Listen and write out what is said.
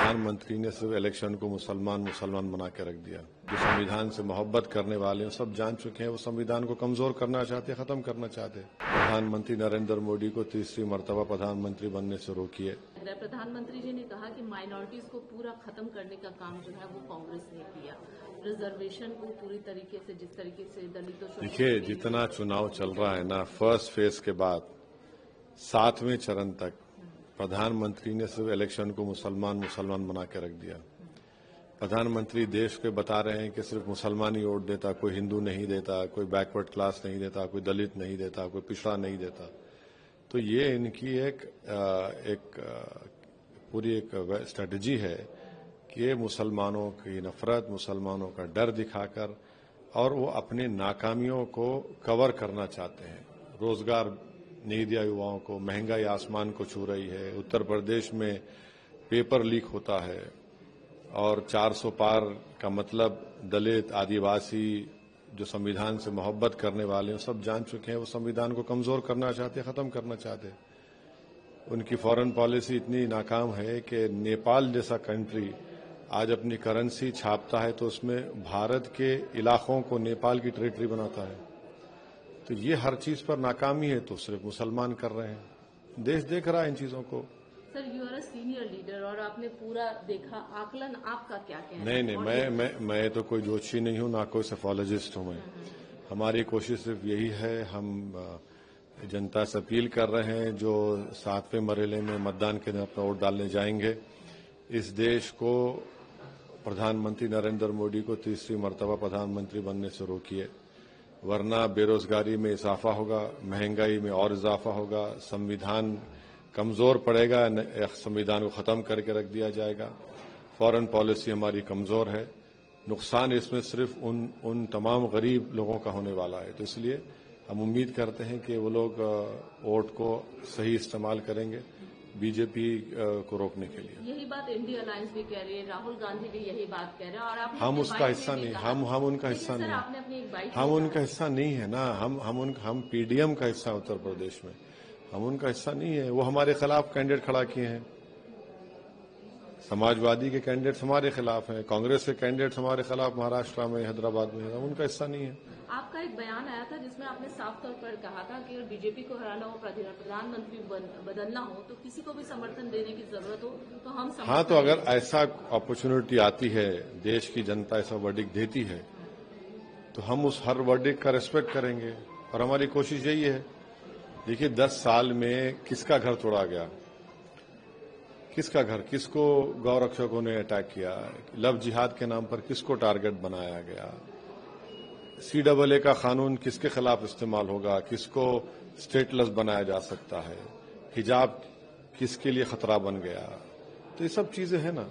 प्रधानमंत्री ने सिर्फ इलेक्शन को मुसलमान बना के रख दिया। जो संविधान से मोहब्बत करने वाले हैं सब जान चुके हैं, वो संविधान को कमजोर करना चाहते, खत्म करना चाहते। प्रधानमंत्री नरेंद्र मोदी को तीसरी मर्तबा प्रधानमंत्री बनने से रोकिए। प्रधानमंत्री जी ने कहा कि माइनॉरिटीज को पूरा खत्म करने का काम जो है वो कांग्रेस ने किया। रिजर्वेशन को पूरी तरीके से, जिस तरीके से दलितों से देखिए, जितना चुनाव चल रहा है ना, फर्स्ट फेज के बाद 7वें चरण तक प्रधानमंत्री ने सिर्फ इलेक्शन को मुसलमान बना के रख दिया। प्रधानमंत्री देश को बता रहे हैं कि सिर्फ मुसलमान ही वोट देता, कोई हिंदू नहीं देता, कोई बैकवर्ड क्लास नहीं देता, कोई दलित नहीं देता, कोई पिछड़ा नहीं देता। तो ये इनकी एक पूरी एक स्ट्रेटजी है कि मुसलमानों की नफरत, मुसलमानों का डर दिखाकर और वो अपने नाकामियों को कवर करना चाहते हैं। रोजगार नहीं दिया युवाओं को, महंगाई आसमान को छू रही है, उत्तर प्रदेश में पेपर लीक होता है और 400 पार का मतलब दलित, आदिवासी जो संविधान से मोहब्बत करने वाले हैं सब जान चुके हैं, वो संविधान को कमजोर करना चाहते, खत्म करना चाहते। उनकी फॉरेन पॉलिसी इतनी नाकाम है कि नेपाल जैसा कंट्री आज अपनी करेंसी छापता है तो उसमें भारत के इलाकों को नेपाल की टेरिटरी बनाता है। तो ये हर चीज पर नाकामी है, तो सिर्फ मुसलमान कर रहे हैं। देश देख रहा है इन चीजों को। Sir, you are a senior leader और आपने पूरा देखा, आकलन आपका क्या कहना है? नहीं, मैं तो कोई जोशी नहीं हूं, ना कोई सेफोलॉजिस्ट हूं मैं। हमारी कोशिश सिर्फ यही है, हम जनता से अपील कर रहे हैं जो 7वें मरहले में मतदान के दिन अपना वोट डालने जाएंगे, इस देश को प्रधानमंत्री नरेंद्र मोदी को तीसरी मर्तबा प्रधानमंत्री बनने से रोकिए, वरना बेरोजगारी में इजाफा होगा, महंगाई में और इजाफा होगा, संविधान कमजोर पड़ेगा, संविधान को खत्म करके रख दिया जाएगा। फॉरेन पॉलिसी हमारी कमजोर है, नुकसान इसमें सिर्फ उन तमाम गरीब लोगों का होने वाला है। तो इसलिए हम उम्मीद करते हैं कि वो लोग वोट को सही इस्तेमाल करेंगे बीजेपी को रोकने के लिए। यही बात इंडिया अलायंस भी कह रही है, राहुल गांधी भी यही बात कह रहे हैं और आप हम उसका हिस्सा नहीं, हम उनका हिस्सा नहीं, हम उनका हिस्सा नहीं है ना। हम पीडीएम का हिस्सा उत्तर प्रदेश में, हम उनका हिस्सा नहीं है। वो हमारे खिलाफ कैंडिडेट खड़ा किए हैं, समाजवादी के कैंडिडेट हमारे खिलाफ हैं, कांग्रेस के कैंडिडेट हमारे खिलाफ महाराष्ट्र में, हैदराबाद में, हम उनका हिस्सा नहीं है। आपका एक बयान आया था जिसमें आपने साफ तौर पर कहा था कि अगर बीजेपी को हराना हो, प्रधानमंत्री बदलना हो तो किसी को भी समर्थन देने की जरूरत हो तो हम हाँ, तो अगर ऐसा अपॉर्चुनिटी आती है, देश की जनता ऐसा वर्डिक्ट देती है तो हम उस हर वर्डिक्ट का रिस्पेक्ट करेंगे और हमारी कोशिश यही है। देखिए, 10 साल में किसका घर तोड़ा गया, किसका घर, किसको गौरक्षकों ने अटैक किया, लव जिहाद के नाम पर किसको टारगेट बनाया गया, CAA का कानून किसके खिलाफ इस्तेमाल होगा, किसको स्टेटलेस बनाया जा सकता है, हिजाब किसके लिए खतरा बन गया। तो ये सब चीजें हैं ना।